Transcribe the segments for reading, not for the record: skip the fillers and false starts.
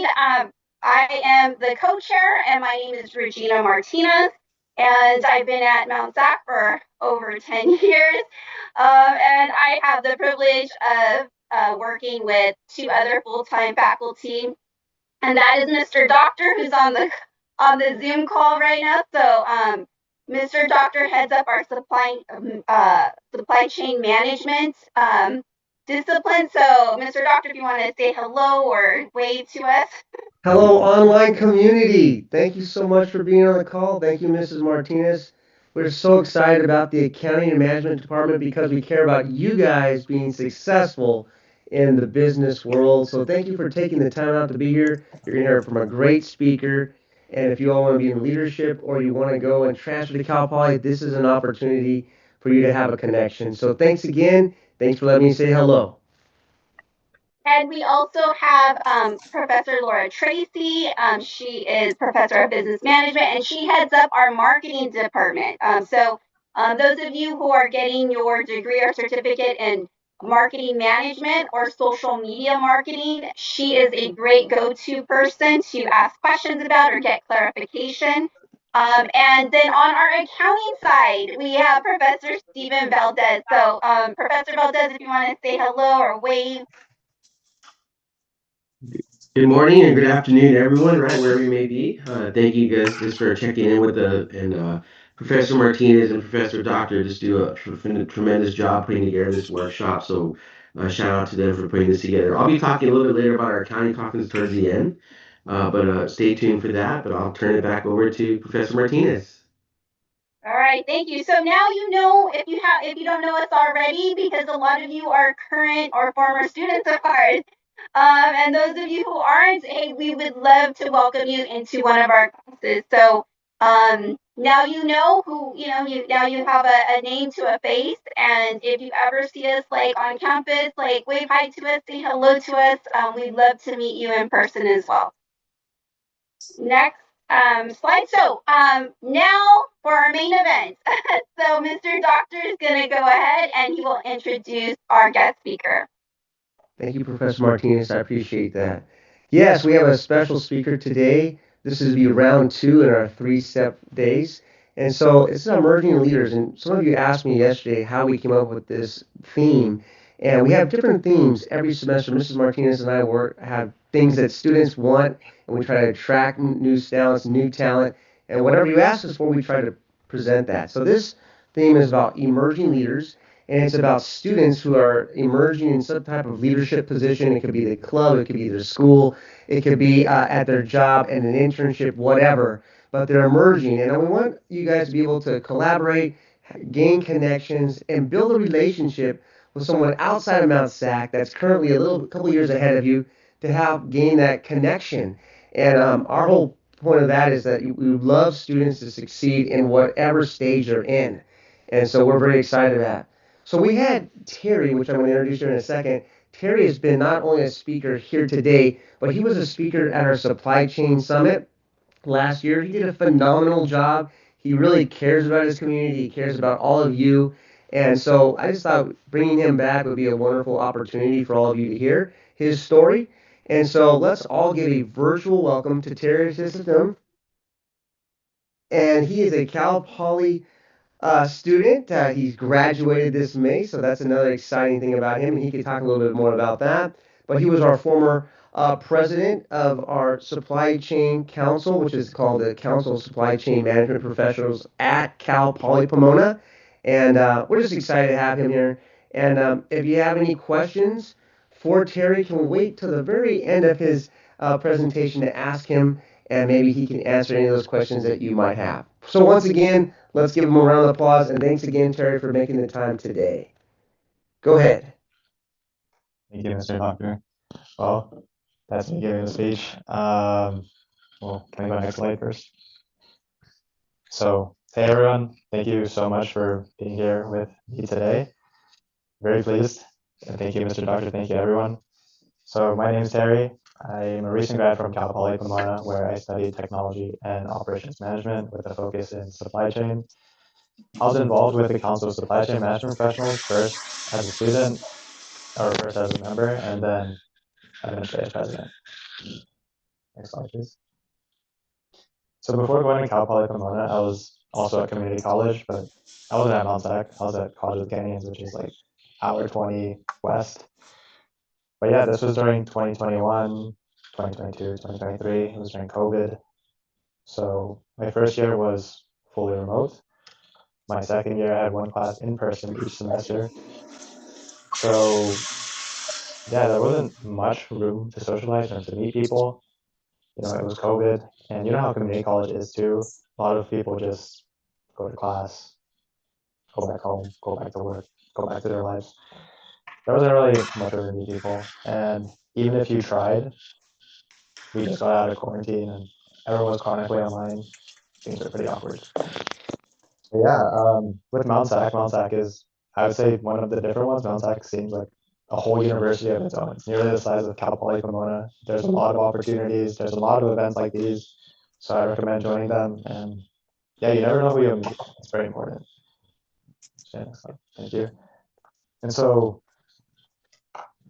side, I am the co-chair, and my name is Regina Martinez, and I've been at Mount Sac for over 10 years, and I have the privilege of working with two other full-time faculty, and that is Mr. Doctor, who's on the Zoom call right now. So, Mr. Doctor heads up our supply chain management discipline. So, Mr. Doctor, if you want to say hello or wave to us. Hello, online community. Thank you so much for being on the call. Thank you, Mrs. Martinez. We're so excited about the accounting and management department because we care about you guys being successful in the business world. So thank you for taking the time out to be here. You're going to hear from a great speaker. And if you all want to be in leadership or you want to go and transfer to Cal Poly, this is an opportunity for you to have a connection. So thanks again. Thanks for letting me say hello. And we also have Professor Laura Tracy. She is Professor of Business Management, and she heads up our marketing department. Those of you who are getting your degree or certificate in marketing management or social media marketing, she is a great go-to person to ask questions about or get clarification. And then on our accounting side, we have Professor Stephen Valdez. So, Professor Valdez, if you want to say hello or wave. Good morning and good afternoon, everyone, right wherever you may be. Thank you guys just for checking in with Professor Martinez and Professor Doctor just do a tremendous job putting together this workshop. So shout out to them for putting this together. I'll be talking a little bit later about our accounting conference towards the end, but stay tuned for that. But I'll turn it back over to Professor Martinez. All right, thank you. So now you know if you don't know us already, because a lot of you are current or former students of ours. And those of you who aren't, hey, we would love to welcome you into one of our classes. So now you know who, now you have a name to a face. And if you ever see us like on campus, like wave hi to us, say hello to us. We'd love to meet you in person as well. Next slide. So now for our main event. So Mr. Doctor is going to go ahead and he will introduce our guest speaker. Thank you, Professor Martinez. I appreciate that. Yes, we have a special speaker today. This is be round 2 in our 3-step days. And so it's emerging leaders. And some of you asked me yesterday how we came up with this theme. And we have different themes every semester. Mrs. Martinez and I have things that students want, and we try to attract new talents, new talent. And whatever you ask us for, we try to present that. So this theme is about emerging leaders, and it's about students who are emerging in some type of leadership position. It could be the club, it could be their school, it could be at their job and an internship, whatever. But they're emerging, and we want you guys to be able to collaborate, gain connections, and build a relationship with someone outside of Mount Sac that's currently a couple years ahead of you to help gain that connection. And our whole point of that is that we love students to succeed in whatever stage they're in. And so we're very excited about that. So we had Terry, which I'm going to introduce you in a second. Terry has been not only a speaker here today, but he was a speaker at our supply chain summit last year. He did a phenomenal job. He really cares about his community. He cares about all of you. And so I just thought bringing him back would be a wonderful opportunity for all of you to hear his story. And so let's all give a virtual welcome to Terry System. And he is a Cal Poly student. He's graduated this May, so that's another exciting thing about him. And he could talk a little bit more about that. But he was our former president of our supply chain council, which is called the Council of Supply Chain Management Professionals at Cal Poly Pomona. And we're just excited to have him here. And if you have any questions for Terry, can we wait till the very end of his presentation to ask him, and maybe he can answer any of those questions that you might have. So once again, let's give him a round of applause, and thanks again, Terry, for making the time today. Go ahead. Thank you, Mr. Doctor. Well, that's me giving the speech. Well, can we go next slide first? So, hey everyone, thank you so much for being here with me today. Very pleased. And thank you, Mr. Doctor. Thank you, everyone. So, my name is Terry. I'm a recent grad from Cal Poly Pomona, where I studied technology and operations management with a focus in supply chain. I was involved with the Council of Supply Chain Management Professionals first as a student, or first as a member, and then eventually as president. Next slide, please. So before going to Cal Poly Pomona, I was also at community college, but I wasn't at Mount Sac. I was at College of the Canyons, which is like hour 20 west. But yeah, this was during 2021, 2022, 2023. It was during COVID. So my first year was fully remote. My second year, I had one class in person each semester. So yeah, there wasn't much room to socialize or to meet people. It was COVID, and you know how community college is too. A lot of people just go to class, go back home, go back to work, go back to their lives. There wasn't really much room to meet people, and even if you tried, we just got out of quarantine and everyone was chronically online. Things were pretty awkward. But yeah, with Mount Sac is, I would say, one of the different ones. Mount Sac seems like a whole university of its own. It's nearly the size of Cal Poly Pomona. There's a lot of opportunities. There's a lot of events like these. So I recommend joining them. And yeah, you never know who you'll meet. It's very important. So, yeah, next slide. Thank you. And so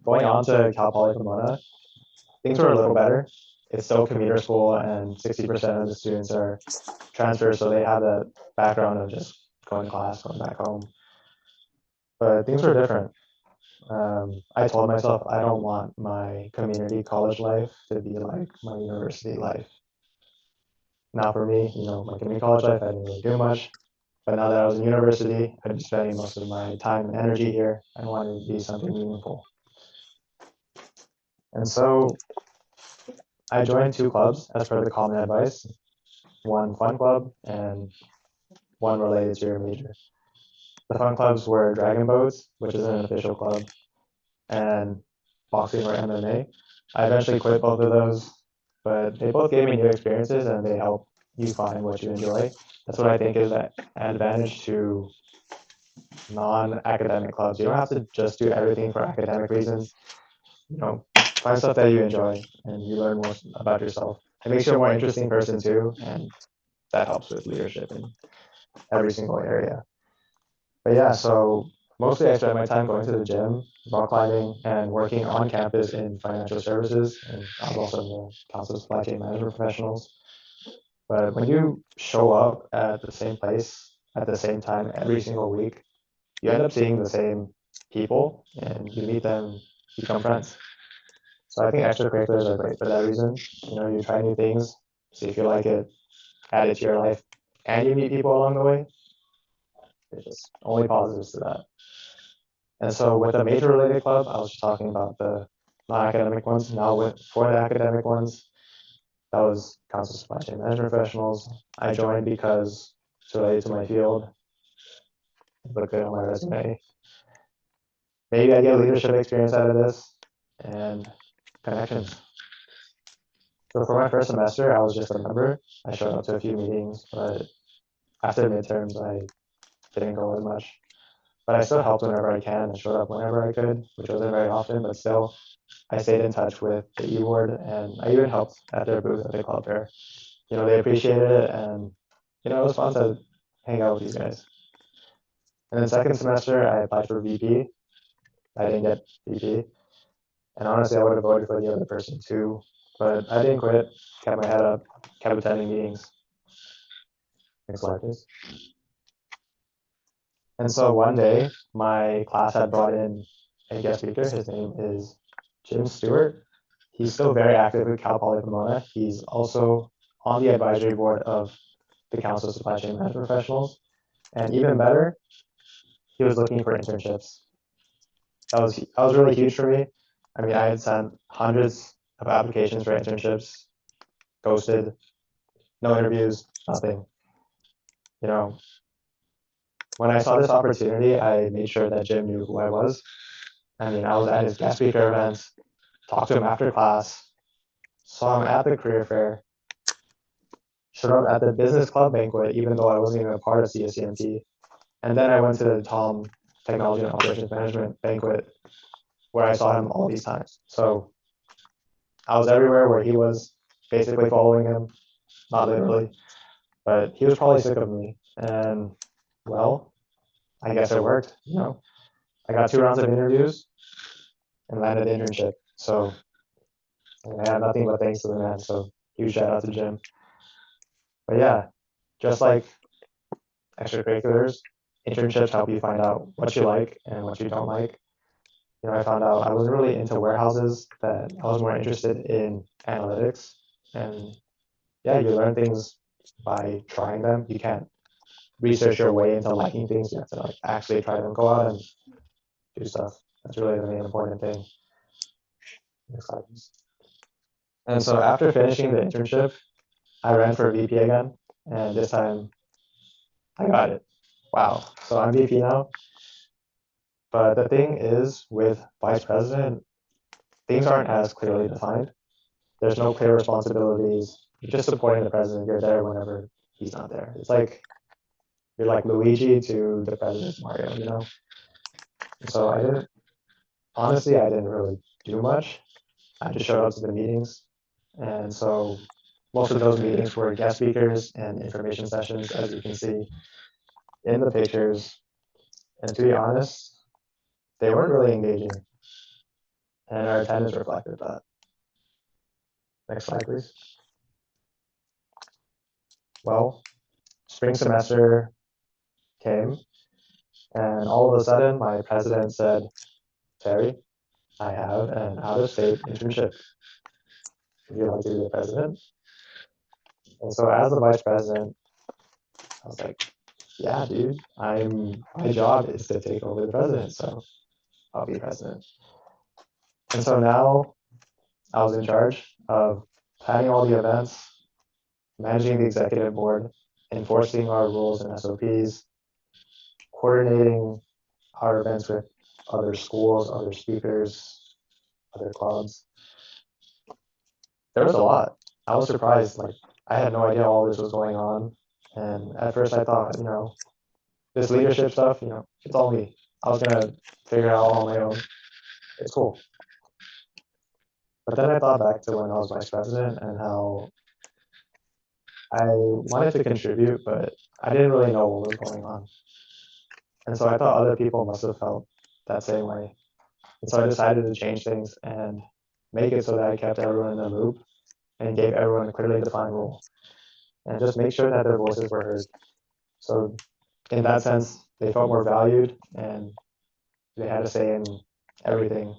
going on to Cal Poly Pomona, things were a little better. It's still commuter school, and 60% of the students are transfers, so they have that background of just going to class, going back home. But things were different. I told myself I don't want my community college life to be like my university life. Now, for me, my community college life, I didn't really do much. But now that I was in university, I'd be spending most of my time and energy here. I wanted it to be something meaningful. And so I joined two clubs as per the common advice, one fun club and one related to your major. The fun clubs were Dragon Boats, which is an official club, and boxing or MMA. I eventually quit both of those, but they both gave me new experiences and they help you find what you enjoy. That's what I think is an advantage to non-academic clubs. You don't have to just do everything for academic reasons. Find stuff that you enjoy and you learn more about yourself. It makes you a more interesting person too, and that helps with leadership in every single area. But yeah, so mostly I spent my time going to the gym, rock climbing, and working on campus in financial services. And I was also in the Council of Supply Chain Management Professionals. But when you show up at the same place at the same time every single week, you end up seeing the same people and you meet them, become friends. So I think extracurriculars are great for that reason. You try new things, see if you like it, add it to your life, and you meet people along the way. There's just only positives to that. And so with the major related club, I was just talking about the non-academic ones. Now for the academic ones, that was Council of Supply Chain Management Professionals. I joined because it's related to my field. Look good on my resume. Maybe I get leadership experience out of this and connections. So for my first semester, I was just a member. I showed up to a few meetings, but after midterms, I didn't go as much. But I still helped whenever I can and showed up whenever I could, which wasn't very often, but still, I stayed in touch with the E-Ward, and I even helped at their booth at the club fair. They appreciated it, and it was fun to hang out with these guys. And then second semester, I applied for VP. I didn't get VP, and honestly, I would have voted for the other person too, but I didn't quit. Kept my head up, kept attending meetings. Next slide, please. And so one day, my class had brought in a guest speaker. His name is Jim Stewart. He's still very active with Cal Poly Pomona. He's also on the advisory board of the Council of Supply Chain Management Professionals. And even better, he was looking for internships. That was really huge for me. I mean, I had sent hundreds of applications for internships, ghosted, no interviews, nothing. When I saw this opportunity, I made sure that Jim knew who I was. I mean, I was at his guest speaker events, talked to him after class, saw him at the career fair, showed up at the business club banquet, even though I wasn't even a part of CSCMP. And then I went to the Tom Technology and Operations Management banquet, where I saw him all these times. So I was everywhere where he was, basically following him, not literally, but he was probably sick of me. And well, I guess it worked. I got 2 rounds of interviews and landed the internship. So I have nothing but thanks to the man. So Huge shout out to Jim. But yeah, just like extracurriculars, internships help you find out what you like and what you don't like. I found out I wasn't really into warehouses, that I was more interested in analytics. And yeah, you learn things by trying them. You can't research your way into liking things. You have to like actually try them, go out and do stuff. That's really the main important thing. Next slide, please. And so after finishing the internship, I ran for VP again, and this time I got it. Wow. So I'm VP now. But the thing is, with vice president, things aren't as clearly defined. There's no clear responsibilities. You're just supporting the president. You're there whenever he's not there. It's like you're like Luigi to the president's Mario. So I didn't really do much. I just showed up to the meetings. And so most of those meetings were guest speakers and information sessions, as you can see in the pictures. And to be honest, they weren't really engaging. And our attendance reflected that. Next slide, please. Well, spring semester came, and all of a sudden, my president said, Terry, I have an out of state internship. Would you like to be the president? And so, as the vice president, I was like, yeah, dude, my job is to take over the president, so I'll be president. And so now I was in charge of planning all the events, managing the executive board, enforcing our rules and SOPs, coordinating our events with other schools, other speakers, other clubs. There was a lot. I was surprised. Like, I had no idea all this was going on. And at first I thought, this leadership stuff, it's all me. I was going to figure it out all on my own. It's cool. But then I thought back to when I was vice president and how I wanted to contribute, but I didn't really know what was going on. And so I thought other people must have felt that same way. And so I decided to change things and make it so that I kept everyone in the loop and gave everyone a clearly defined role and just make sure that their voices were heard. So in that sense, they felt more valued and they had a say in everything.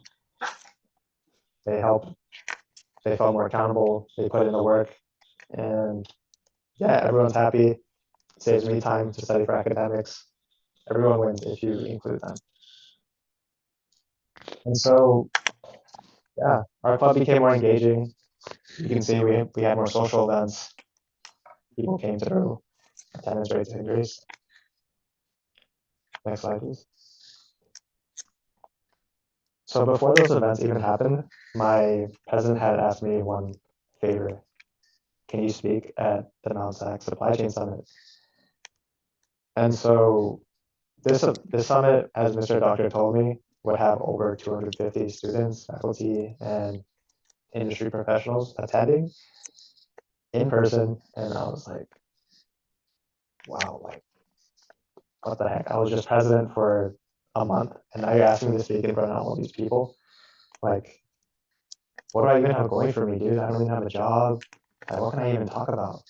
They helped, they felt more accountable, they put in the work, and yeah, everyone's happy. It saves me time to study for academics. Everyone wins if you include them. And so, yeah, our club became more engaging. You can see we had more social events. People came through. Attendance rates increased. Next slide, please. So before those events even happened, my president had asked me one favor. Can you speak at the Mount Sac Supply Chain Summit? And so this summit, as Mr. Doctor told me, would have over 250 students, faculty, and industry professionals attending in person. And I was like, wow, like, what the heck? I was just president for a month, and now you're asking me to speak in front of all these people. Like, what do I even have going for me, dude? I don't even have a job. Like, what can I even talk about?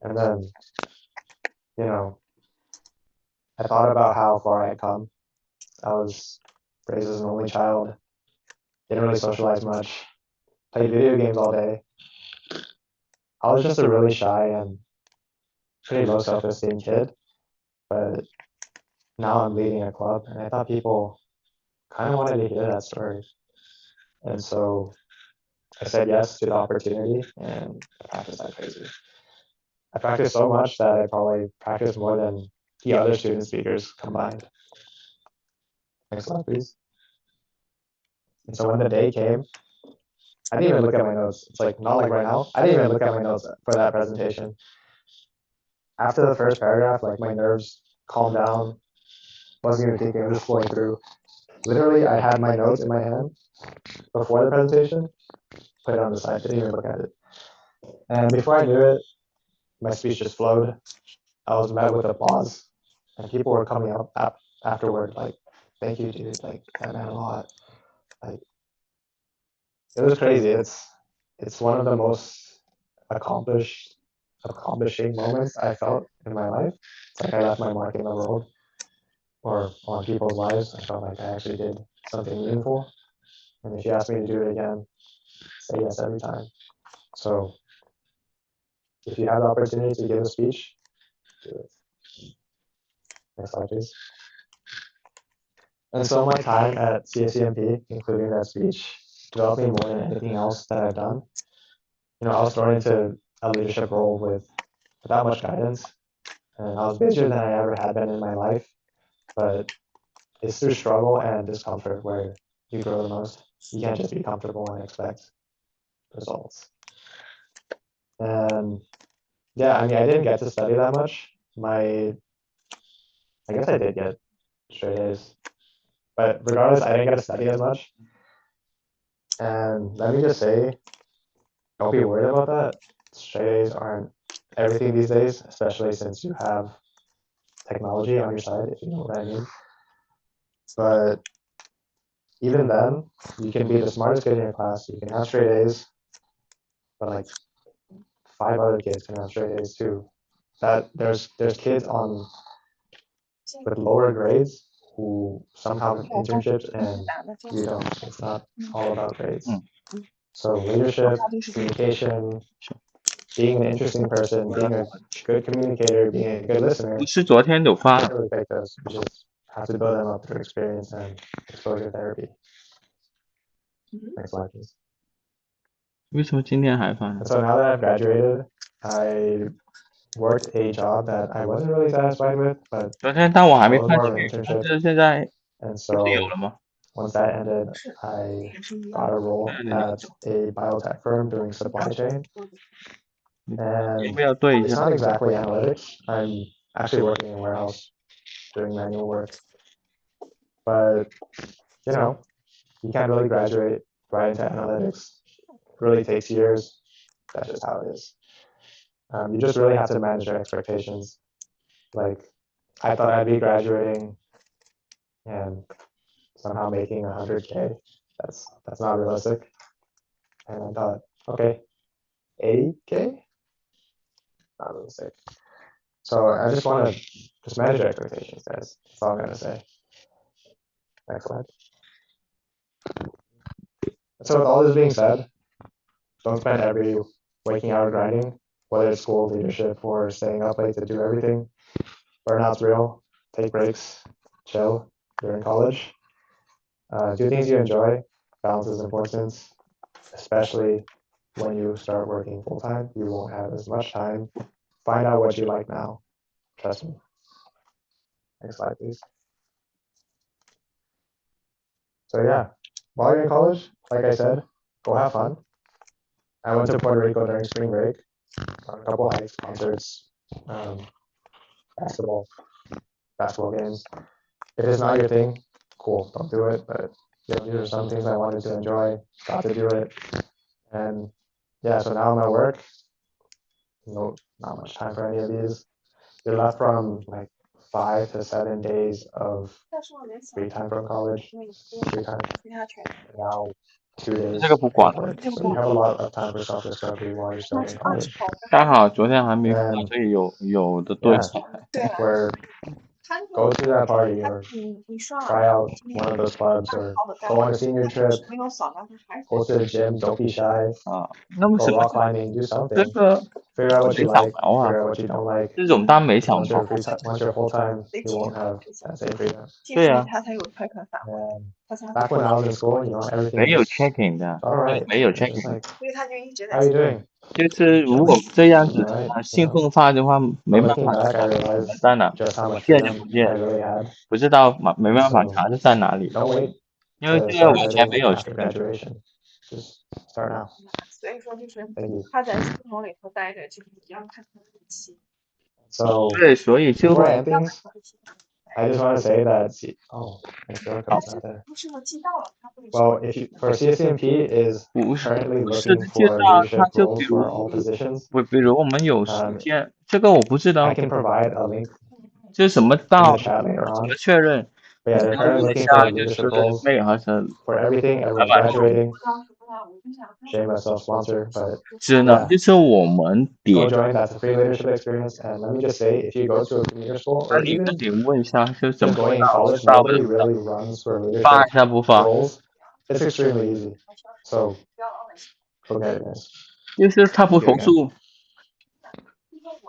And then, I thought about how far I had come. I was raised as an only child, didn't really socialize much, played video games all day. I was just a really shy and pretty low self-esteem kid, but now I'm leading a club, and I thought people kind of wanted to hear that story. And so I said yes to the opportunity, and I practiced like crazy. I practiced so much that I probably practiced more than the other student speakers combined. Next slide, please. And so when the day came, I didn't even look at my notes. It's like, not like right now. I didn't even look at my notes for that presentation. After the first paragraph, like my nerves calmed down. Wasn't even thinking, I was just flowing through. Literally, I had my notes in my hand before the presentation, put it on the side, didn't even look at it. And before I knew it, my speech just flowed. I was met with applause, and people were coming up afterward, like, thank you, dude, like, that meant a lot. Like, it was crazy. it's one of the most accomplishing moments I felt in my life. It's like I left my mark in the world or on people's lives. I felt like I actually did something meaningful. And if you ask me to do it again, say yes every time. So if you have the opportunity to give a speech, do it. Next slide, please. And so my time at CSCMP, including that speech, developed me more than anything else that I've done. I was thrown into a leadership role without much guidance, and I was busier than I ever had been in my life. But it's through struggle and discomfort where you grow the most. You can't just be comfortable and expect results. And yeah, I mean, I didn't get to study that much. I guess I did get straight A's, but regardless, I didn't get to study as much. And let me just say, don't be worried about that. Straight A's aren't everything these days, especially since you have technology on your side, if you know what I mean. But even then, you can be the smartest kid in your class. You can have straight A's, but like 5 other kids can have straight A's too. That there's kids on with lower grades who somehow have internships and you don't. It's not all about grades. So leadership, communication, being an interesting person, being a good communicator, being a good listener, 不是昨天有 you 发 can't really pick those. You just have to build them up through experience and exposure therapy. Next slide, please. 为什么今天还发 And so now that I've graduated, I worked a job that I wasn't really satisfied with, but 昨天但我还 it 没 was 发 more of an 去，但 internship. 是现在 And 不是有 so 了吗？ once that ended, I got a role at a biotech firm doing supply chain. 要 And 不要对一 it's 下？ not exactly analytics. I'm actually working in a warehouse doing manual work. But, you can't really graduate right into analytics. It really takes years. That's just how it is. You just really have to manage your expectations. Like, I thought I'd be graduating and somehow making 100K. That's not realistic. And I thought, okay, 80K? Not realistic. So I just want to just manage your expectations, guys. That's all I'm gonna say. Next slide. So with all this being said, don't spend every waking hour grinding, whether it's school, leadership, or staying up late to do everything. Burnout's real. Take breaks, chill. You're in college. Do things you enjoy. Balance is important, especially when you start working full time. You won't have as much time. Find out what you like now. Trust me. Next slide, please. So yeah, while you're in college, like I said, go have fun. I went to Puerto Rico during spring break on a couple hikes, concerts, basketball games. If it's not your thing, cool, don't do it. But these are some things I wanted to enjoy, got to do it. And yeah, so now I'm at work. Not much time for any of these. You're left from like 5 to 7 days of free time from college. Free time. Now 2 days 这个不 of 管了， work. So you have a lot of time for self-discovery while you're still in college. 刚好昨天还没发， And 所以有的对 yeah, where go to that party or try out one of those clubs or go on a senior trip, go to the gym, don't be shy, 啊。那么 go 什么 rock climbing, do 这 something. 个 Figure out 不 what you 能扫 like, 描啊？ figure out what you don't like. 这种当然没 Because 扫 once 描 you're full time, you won't have that same freedom. 对啊， And back when I was in school, everything 没有 was checking 的， all right. 没有 It's just checking， like, how you doing? 就是如果这样子 All right. 兴奋发的话，没 But 办 looking 法 back, I 查 realized 在哪， just how much 见就 freedom 不 I 见， really had. 不知道没办法 So 查是在哪里， don't wait 因为 to 这个 start 我以前 living 没有 after graduation. Just start now. Thank you. So 对，所以就 before I end things, I just want to say that thanks, Jericho's not there. Well, for CSCMP is 不是 currently 不是 looking 介 for 绍，他 leadership 就比 roles 如 for all positions. 比如我们有时间，这个我不知道 I，can provide a link 这是什么 in 道 the chat later 怎 on. 么确认？ But yeah, 只 they're 要 currently 问一 looking 下 for 就是 leadership roles 妹还是 for everything. 老 Everyone's 板？ graduating. shameless self-sponsor, but 只能 yeah, 就是我们 go 点， join. That's a free leadership experience. And let me just say, if you go to a commuter school 那 or 你 even 赶紧问一下是怎 just 么 going in 到，知 college, 道的 nobody 知道， really runs for 发 leadership 一下不发？ roles. It's extremely easy. So look at it, guys. 就是他不 Thank you 投 again. 诉，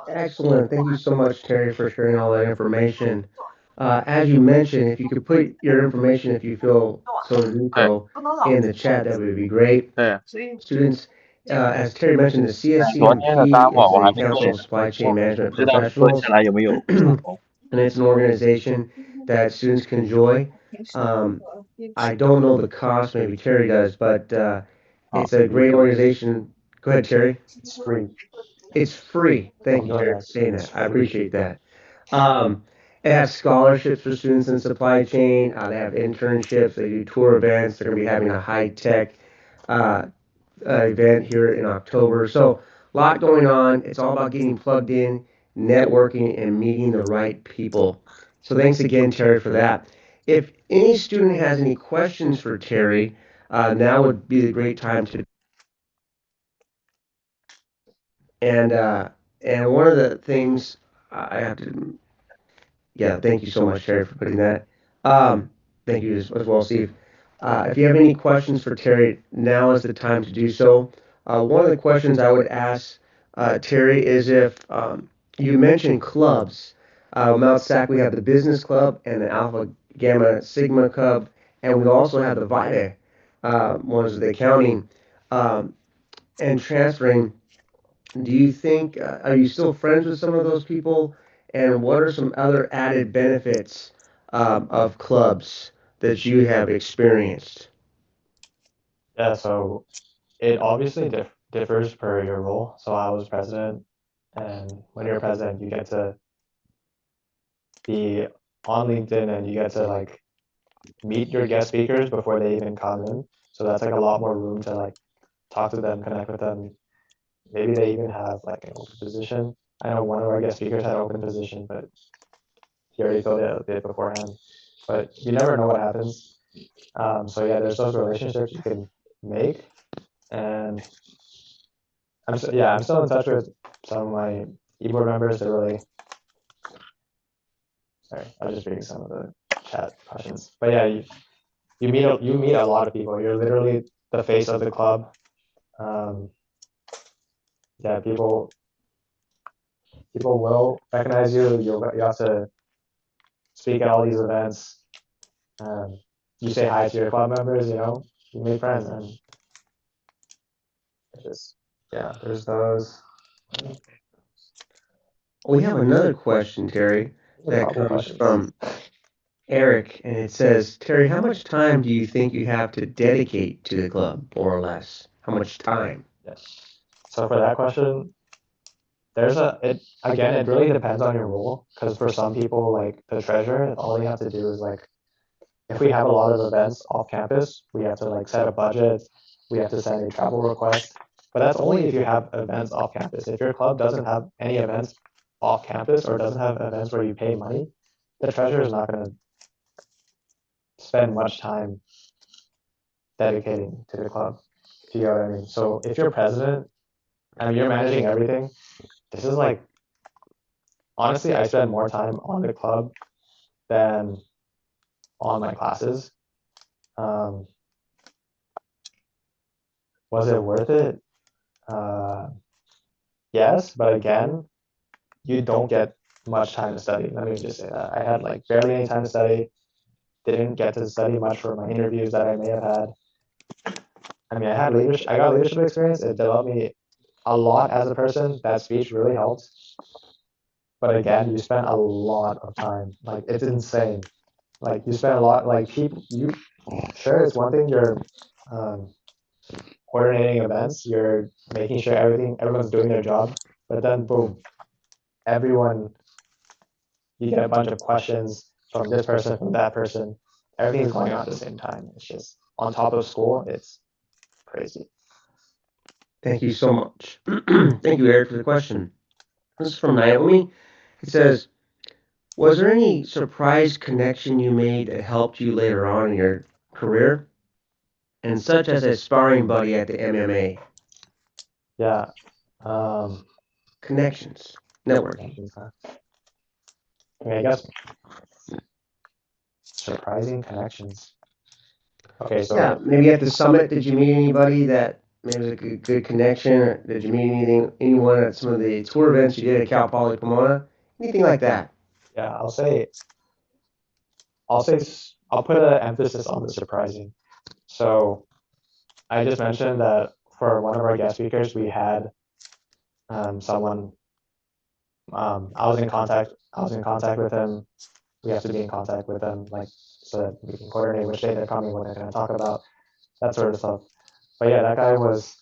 Excellent. Thank you so much, Terry, for sharing all that information. As you mentioned, if you could put your information, if you feel so to do 对 so, in the chat, that would be great. 对。Students, as Terry mentioned, the 昨天的待 CSCMP 会儿 is 我还 a 没问，Council of Supply 我 Chain 不 Management 知道你问下 Professionals, 来有没有成功。 and it's an organization that students can join. I don't know the cost, maybe Terry does, but 好， it's a great organization. Go ahead, Terry. It's free. It's free. Thank you, Don't Terry, join for us. saying It's that. I free. appreciate that. Um, it has scholarships for students in supply chain. They have internships. They do tour events. They're going to be having a high tech uh, event here in October. So, a lot going on. It's all about getting plugged in, networking, and meeting the right people. So, thanks again, Terry, for that. If any student has any questions for Terry, now would be the great time to. And uh, and one of the things I have to, yeah, thank you so much, Terry, for putting that. Thank you as well, Steve. If you have any questions for Terry, now is the time to do so. One of the questions I would ask Terry is if you mentioned clubs. Mount SAC, we have the Business Club and the Alpha Gamma Sigma Club, and we also have the Vita ones, the accounting and transferring. Do you think, are you still friends with some of those people? And what are some other added benefits of clubs that you have experienced? Yeah, so it obviously differs per your role. So I was president, and when you're president, you get to be on LinkedIn and you get to like meet your guest speakers before they even come in. So that's like a lot more room to like talk to them, connect with them. Maybe they even have like an open position. I know one of our guest speakers had an open position, but he already filled it beforehand. But you never know what happens. So yeah, there's those relationships you can make, and I'm still in touch with some of my e-board members. They're really sorry. I was just reading some of the chat questions, but yeah, you meet a lot of people. You're literally the face of the club. Um, yeah, people will recognize you. You have to speak at all these events. Um, you say hi to your club members. You make friends, and it's just yeah. There's those. We have another question, Terry, A that couple comes questions. from Eric, and it says, Terry, how much time do you think you have to dedicate to the club, more or less? How much time? Yeah. So for that question, it really depends on your role. Because for some people, like the treasurer, all they have to do is like, if we have a lot of events off campus, we have to like set a budget, we have to send a travel request. But that's only if you have events off campus. If your club doesn't have any events off campus or doesn't have events where you pay money, the treasurer is not going to spend much time dedicating to the club. Do you know what I mean? So if you're president, I mean, you're managing everything. This is like, honestly, I spend more time on the club than on my classes. Um, was it worth it? Uh, yes, but again, you don't get much time to study. Let me just say that. I had like barely any time to study, didn't get to study much for my interviews that I may have had. I mean, I got leadership experience. It developed me a lot as a person. That speech really helped. But again, you spend a lot of time. Like it's insane. Like you spend a lot. Like people, sure, it's one thing you're um, coordinating events. You're making sure everyone's doing their job. But then boom, everyone, you get a bunch of questions from this person, from that person. Everything's going on at the same time. It's just on top of school. It's crazy. Thank you so much. Thank you, Eric, for the question. This is from Naomi. It says, was there any surprise connection you made that helped you later on in your career? and such as a sparring buddy at the MMA. Yeah. Connections, networking. I mean, I guess surprising connections. Okay, so Yeah, maybe at the summit, did you meet anybody that maybe was a good connection? Or did you meet anyone at some of the tour events you did at Cal Poly Pomona? Anything like that? yeah, I'll put an emphasis on the surprising. So I just mentioned that for one of our guest speakers, we had someone. I was in contact with him. We have to be in contact with them, like so that we can coordinate which day they're coming, what they're going to talk about, that sort of stuff. But yeah, that guy was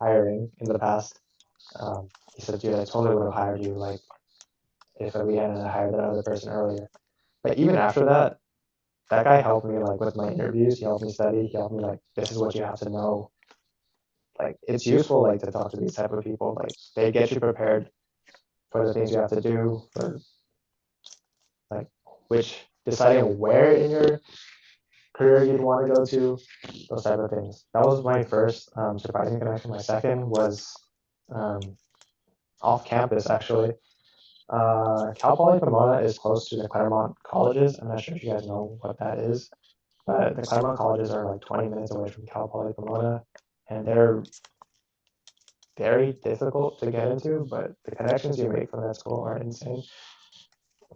hiring in the past. He said, "Dude, I totally would have hired you, like if we hadn't hired that other person earlier." But even after that, that guy helped me like with my interviews. He helped me study. He helped me like this is what you have to know. Like it's useful like to talk to these type of people. Like they get you prepared for the things you have to do, for like which deciding where in your career you'd want to go to, those type of things. That was my first surprising connection. My second was um, off campus actually. Cal Poly Pomona is close to the Claremont colleges. I'm not sure if you guys know what that is, but the Claremont colleges are like 20 minutes away from Cal Poly Pomona, and they're very difficult to get into, but the connections you make from that school are insane.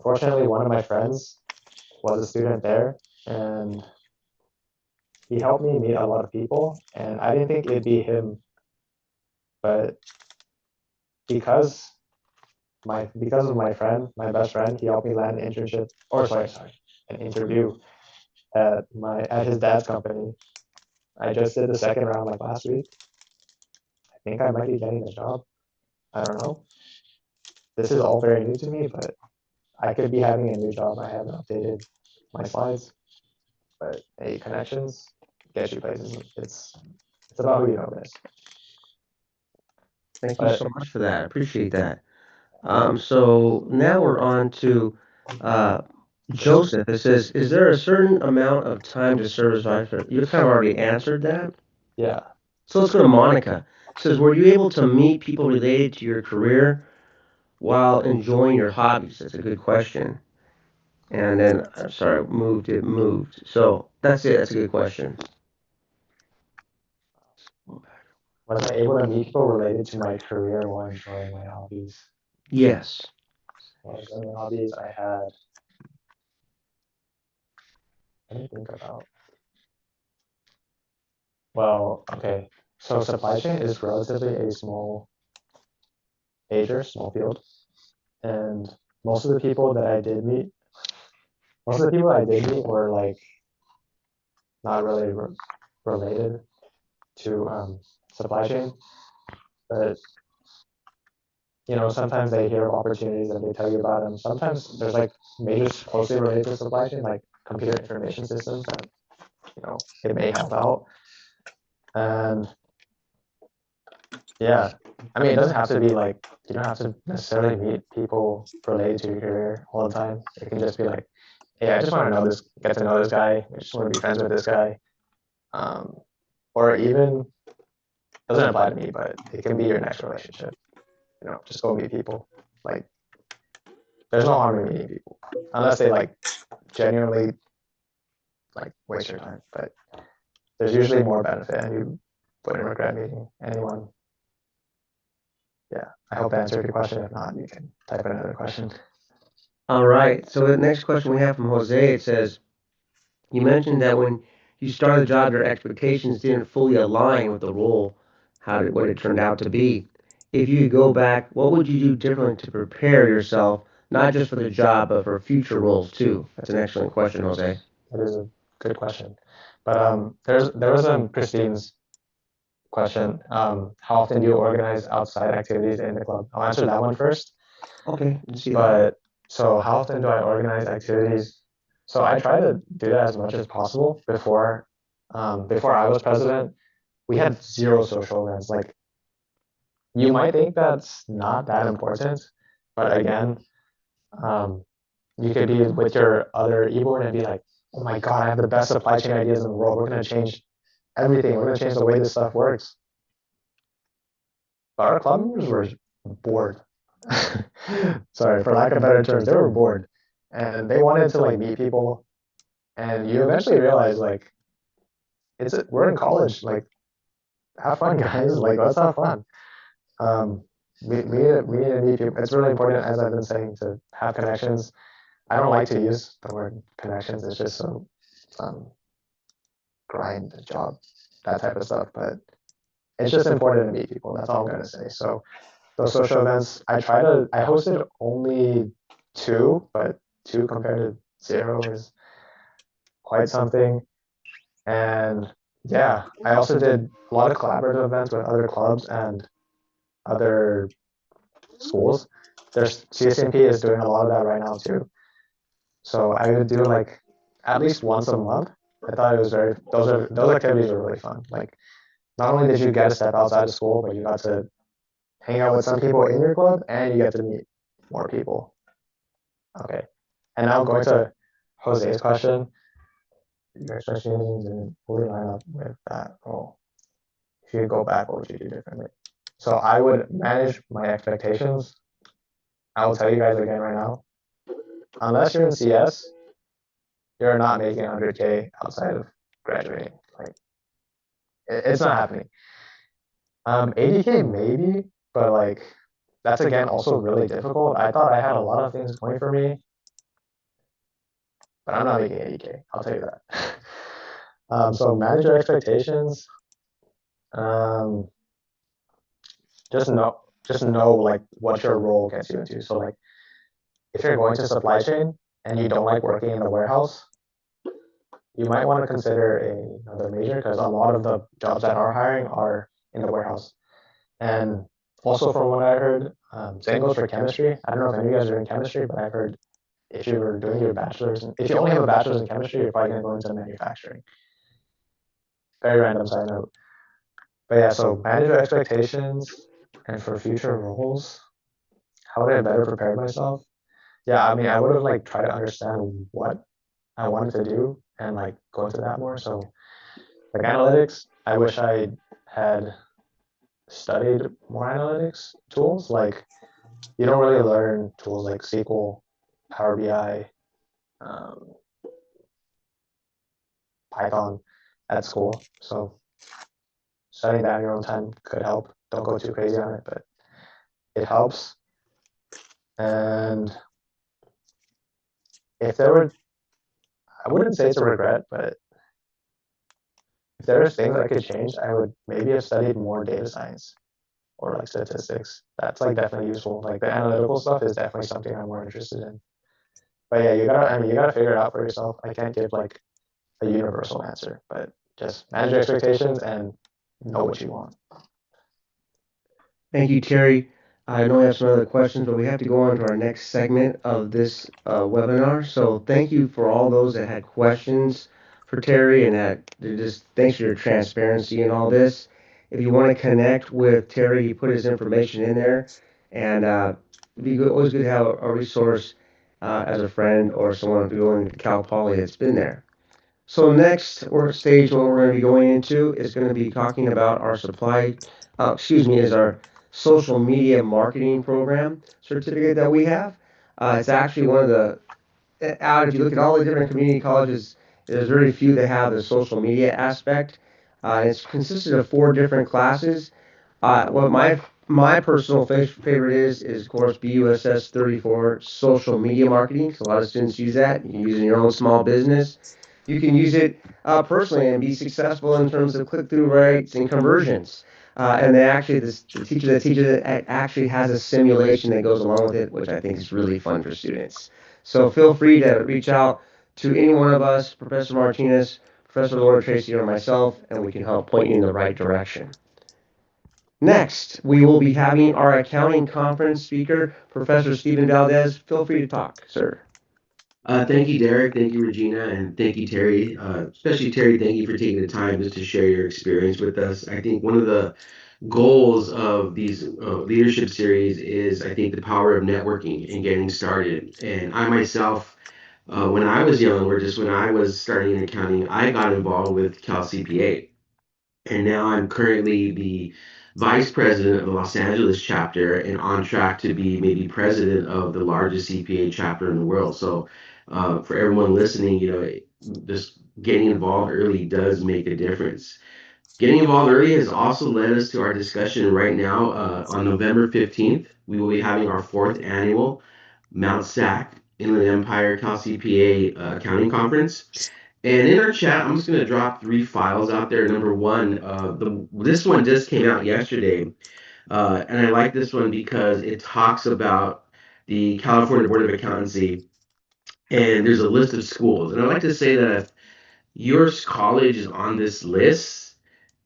Fortunately, one of my friends was a student there, and he helped me meet a lot of people, and I didn't think it'd be him, but because because of my friend, my best friend, he helped me land an internship, or sorry, an interview at his dad's company. I just did the second round like last week. I think I might be getting the job. I don't know. This is all very new to me, but I could be having a new job. I haven't updated my slides, but hey, connections get you places. It's about who you know, guys. Thank you so much for that. I appreciate that. So now we're on to uh, Joseph. It says, is there a certain amount of time to serve as vice president? You kind of already answered that. Yeah. So let's go to Monica. It says, were you able to meet people related to your career while enjoying your hobbies? That's a good question. And then, I'm sorry, it moved. So that's it. That's a good question. Was I able to meet people related to my career while enjoying my hobbies? Yes. While enjoying my hobbies, I had. Let me think about. Well, okay. So supply chain is relatively a small field, and most of the people that I did meet, most of the people I did meet were like not really related to supply chain, but sometimes they hear of opportunities and they tell you about them. Sometimes there's like majors closely related to supply chain, like computer information systems that it may help out. And yeah, I mean, it doesn't have to be like you don't have to necessarily meet people related to your career all the time. It can just be like, hey, I just want to get to know this guy. I just want to be friends with this guy. Or even doesn't apply to me, but it can be your next relationship. Just go meet people. Like, there's no harm in meeting people unless they like genuinely like waste your time. But there's usually more benefit, and you wouldn't regret meeting anyone. Yeah, I hope that answered your question. If not, you can type in another question. All right. So the next question we have from Jose, it says, you mentioned that when you started the job, your expectations didn't fully align with the role, what it turned out to be. If you could go back, what would you do differently to prepare yourself, not just for the job, but for future roles too? That's an excellent question, Jose. That is a good question. But there was Christine's question. How often do you organize outside activities in the club? I'll answer that one first. Okay, let's see that. But so how often do I organize activities? So I try to do that as much as possible. Before I was president, we had zero social events. Like, you might think that's not that important, but again, you could be with your other e-board and be like, oh my God, I have the best supply chain ideas in the world. We're going to change everything. We're going to change the way this stuff works. But our club members were bored. Sorry, for lack of better terms, they were bored. And they wanted to like meet people. And you eventually realize like we're in college. Like have fun, guys. Like let's have fun. Um, we need to meet people. It's really important, as I've been saying, to have connections. I don't like to use the word connections. It's just so um, grind, job, that type of stuff. But it's just important to meet people. That's all I'm gonna say. So those social events, I hosted only two, but two compared to zero is quite something. And yeah, I also did a lot of collaborative events with other clubs and other schools. There's CSMP is doing a lot of that right now too. So I would do like at least once a month. I thought it was those activities were really fun. Like not only did you get to step outside of school, but you got to hang out with some people in your club and you get to meet more people. Okay. And now going to Jose's question, your expectations and what would line up with that role? If you could go back, what would you do differently? So I would manage my expectations. I will tell you guys again right now. Unless you're in CS, you're not making 100K outside of graduating. Like it's not happening. 80K maybe, but like that's again also really difficult. I thought I had a lot of things going for me, but I'm not making 80K. I'll tell you that. So manage your expectations. Um, just know like what your role gets you into. So like if you're going to supply chain and you don't like working in the warehouse, you might want to consider another major because a lot of the jobs that are hiring are in the warehouse. And also from what I heard, same goes for chemistry. I don't know if any of you guys are doing chemistry, but I've heard if you were doing your bachelor's, if you only have a bachelor's in chemistry, you're probably going to go into manufacturing. Very random side note. But yeah, so manage your expectations and for future roles, how would I better prepare myself? Yeah, I mean, I would have like tried to understand what I wanted to do and like go into that more. So like analytics, I wish I had studied more analytics tools. Like you don't really learn tools like SQL, Power BI, um, Python at school. So studying that in your own time could help. Don't go too crazy on it, but it helps. And if there were, I wouldn't say it's a regret, but if there was things I could change, I would maybe have studied more data science or like statistics. That's like definitely useful. Like the analytical stuff is definitely something I'm more interested in. But yeah, you gotta figure it out for yourself. I can't give like a universal answer, but just manage your expectations and know what you want. Thank you, Terry. I know we have some other questions, but we have to go on to our next segment of this webinar. So thank you for all those that had questions for Terry and that just thanks for your transparency in all this. If you want to connect with Terry, he put his information in there, and it'd be good, always good to have a resource as a friend or someone if you're going to Cal Poly that's been there. So next or stage what we're going to be going into is going to be talking about our is our social media marketing program certificate that we have. It's actually one of the out if you look at all the different community colleges, there's very few that have the social media aspect. It's consisted of four different classes. What my personal favorite is of course BUSS 34 social media marketing. So a lot of students use that. You can use it in your own small business. You can use it personally and be successful in terms of click-through rates and conversions. And they actually, the teacher that teaches it actually has a simulation that goes along with it, which I think is really fun for students. So feel free to reach out to any one of us, Professor Martinez, Professor Laura Tracy, or myself, and we can help point you in the right direction. Next, we will be having our accounting conference speaker, Professor Stephen Valdez. Feel free to talk, sir. Thank you, Derek. Thank you, Regina, and thank you, Terry. Especially Terry, thank you for taking the time just to share your experience with us. I think one of the goals of these leadership series is, I think, the power of networking and getting started. And I myself when I was young, or just when I was starting in accounting, I got involved with Cal CPA, and now I'm currently the vice president of the Los Angeles chapter and on track to be maybe president of the largest CPA chapter in the world. So, for everyone listening, just getting involved early does make a difference. Getting involved early has also led us to our discussion right now. On November 15th, we will be having our fourth annual Mount SAC Inland Empire Cal CPA Accounting Conference. And in our chat, I'm just going to drop three files out there. Number one, this one just came out yesterday, and I like this one because it talks about the California Board of Accountancy, and there's a list of schools. And I like to say that if your college is on this list,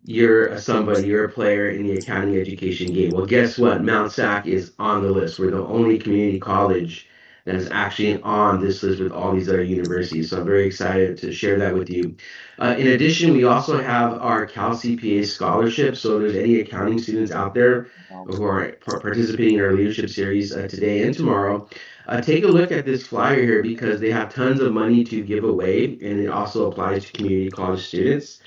you're a player in the accounting education game. Well, guess what? Mount SAC is on the list. We're the only community college that is actually on this list with all these other universities. So I'm very excited to share that with you. In addition, we also have our Cal CPA scholarship. So if there's any accounting students out there who are participating in our leadership series today and tomorrow, take a look at this flyer here because they have tons of money to give away, and it also applies to community college students.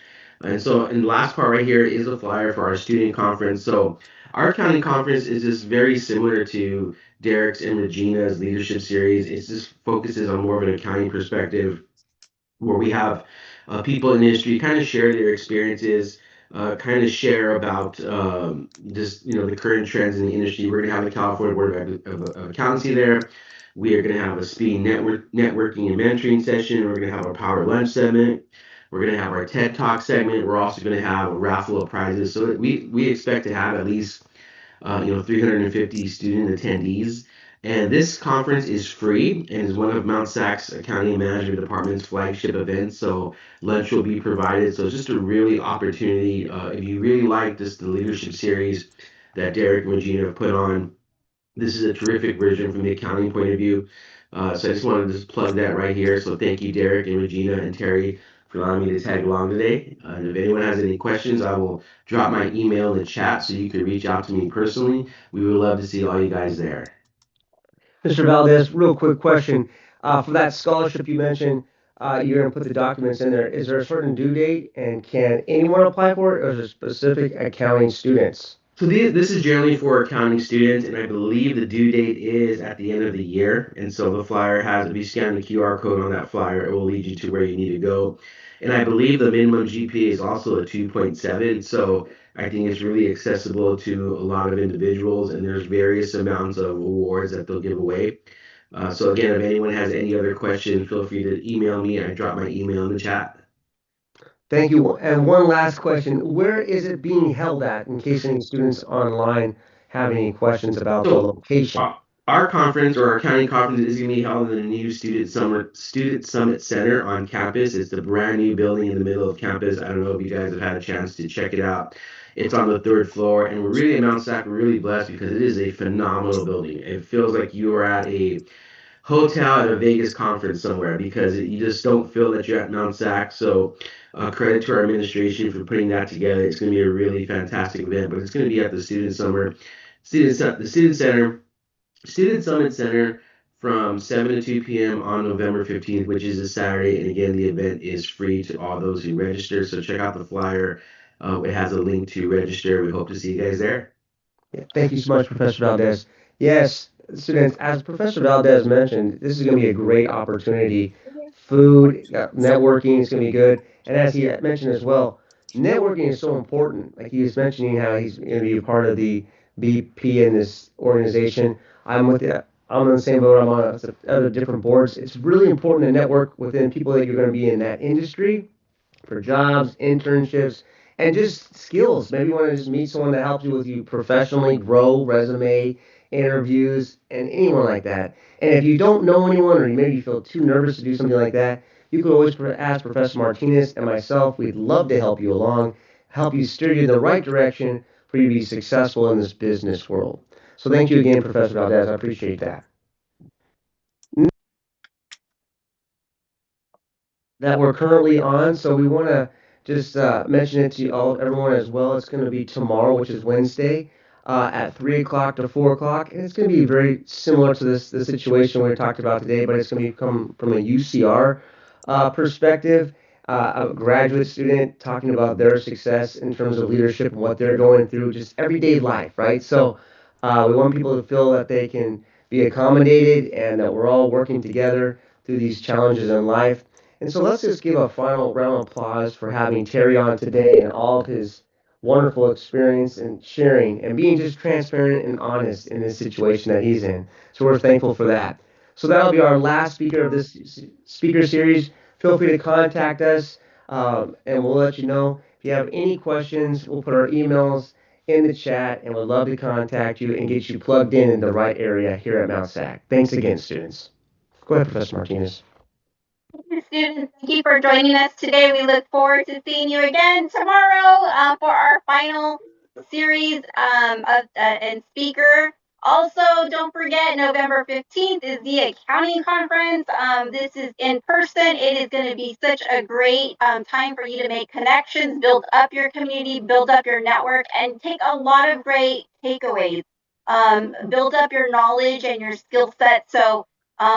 And so, in the last part right here is a flyer for our student conference. So, our accounting conference is just very similar to Derek's and Regina's leadership series. It just focuses on more of an accounting perspective, where we have people in the industry kind of share their experiences, kind of share about just the current trends in the industry. We're going to have the California Board of Accountancy there. We are going to have a speed networking and mentoring session. We're going to have a power lunch segment. We're going to have our TED Talk segment. We're also going to have a raffle of prizes. So we expect to have at least 350 student attendees. And this conference is free and is one of Mount SAC's Accounting and Management Department's flagship events. So lunch will be provided. So it's just a really opportunity. If you really like the leadership series that Derek and Regina have put on, this is a terrific version from the accounting point of view. So I just wanted to just plug that right here. So thank you, Derek and Regina and Terry, for allowing me to tag along today. And if anyone has any questions, I will drop my email in the chat so you can reach out to me personally. We would love to see all you guys there. Mr. Valdez, real quick question. For that scholarship you mentioned, you're going to put the documents in there. Is there a certain due date, and can anyone apply for it, or is it specific accounting students? So this is generally for accounting students, and I believe the due date is at the end of the year. And so the flyer has, if you scan the QR code on that flyer, it will lead you to where you need to go. And I believe the minimum GPA is also a 2.7. So I think it's really accessible to a lot of individuals, and there's various amounts of awards that they'll give away. So again, if anyone has any other questions, feel free to email me. I drop my email in the chat. Thank you. And one last question. Where is it being held at, in case any students online have any questions about the So location? our conference or our county conference is going to be held in the new Student Summit Center on campus. It's a brand new building in the middle of campus. I don't know if you guys have had a chance to check it out. It's on the third floor, and we're really at Mount SAC. We're really blessed because it is a phenomenal building. It feels like you are at a hotel at a Vegas conference somewhere because you just don't feel that you're at Mount SAC. So, credit to our administration for putting that together. It's going to be a really fantastic event, but it's going to be at the the Student Summit Center from 7 to 2 p.m. on November 15th, which is a Saturday. And again, the event is free to all those who register. So check out the flyer. It has a link to register. We hope to see you guys there. Yeah, thank you so much, Professor Valdez. Yes, students, as Professor Valdez mentioned, this is going to be a great opportunity. Food, networking is going to be good. And as he mentioned as well, networking is so important. Like he was mentioning how he's going to be a part of the BP in this organization. I'm on the same boat. I'm on other different boards. It's really important to network within people that you're going to be in that industry for jobs, internships, and just skills. Maybe you want to just meet someone that helps you with you professionally, grow, resume, interviews, and anyone like that. And if you don't know anyone, or maybe you feel too nervous to do something like that, you could always ask Professor Martinez and myself. We'd love to help you along, help you steer you in the right direction for you to be successful in this business world. So thank you again, Professor Valdez. I appreciate that. That we're currently on. So we want to just mention it to everyone as well. It's going to be tomorrow, which is Wednesday. at 3 o'clock to 4 o'clock. And it's going to be very similar to the situation we talked about today, but it's going to come from a UCR perspective. A graduate student talking about their success in terms of leadership and what they're going through, just everyday life, right? So we want people to feel that they can be accommodated and that we're all working together through these challenges in life. And so let's just give a final round of applause for having Terry on today and all of his wonderful experience and sharing and being just transparent and honest in this situation that he's in. So we're thankful for that. So that'll be our last speaker of this speaker series. Feel free to contact us, and we'll let you know. If you have any questions, we'll put our emails in the chat, and we'd love to contact you and get you plugged in the right area here at Mount SAC. Thanks again, students. Go ahead, Professor Martinez. Students, thank you for joining us today. We look forward to seeing you again tomorrow for our final series and speaker. Also, don't forget, November 15th is the accounting conference. This is in person. It is going to be such a great time for you to make connections, build up your community, build up your network, and take a lot of great takeaways. Build up your knowledge and your skill set. So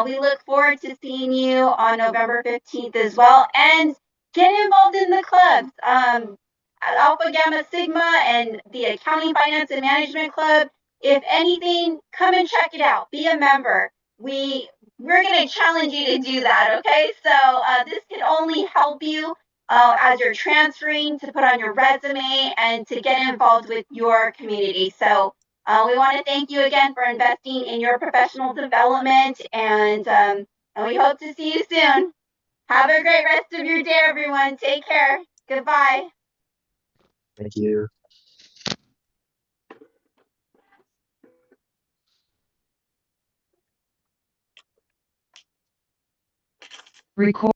we look forward to seeing you on November 15th as well. And get involved in the clubs. Alpha Gamma Sigma and the Accounting, Finance, and Management Club. If anything, come and check it out. Be a member. We're going to challenge you to do that, okay? So this can only help you as you're transferring to put on your resume and to get involved with your community. So we want to thank you again for investing in your professional development, and we hope to see you soon. Have a great rest of your day, everyone. Take care. Goodbye. Thank you. Record.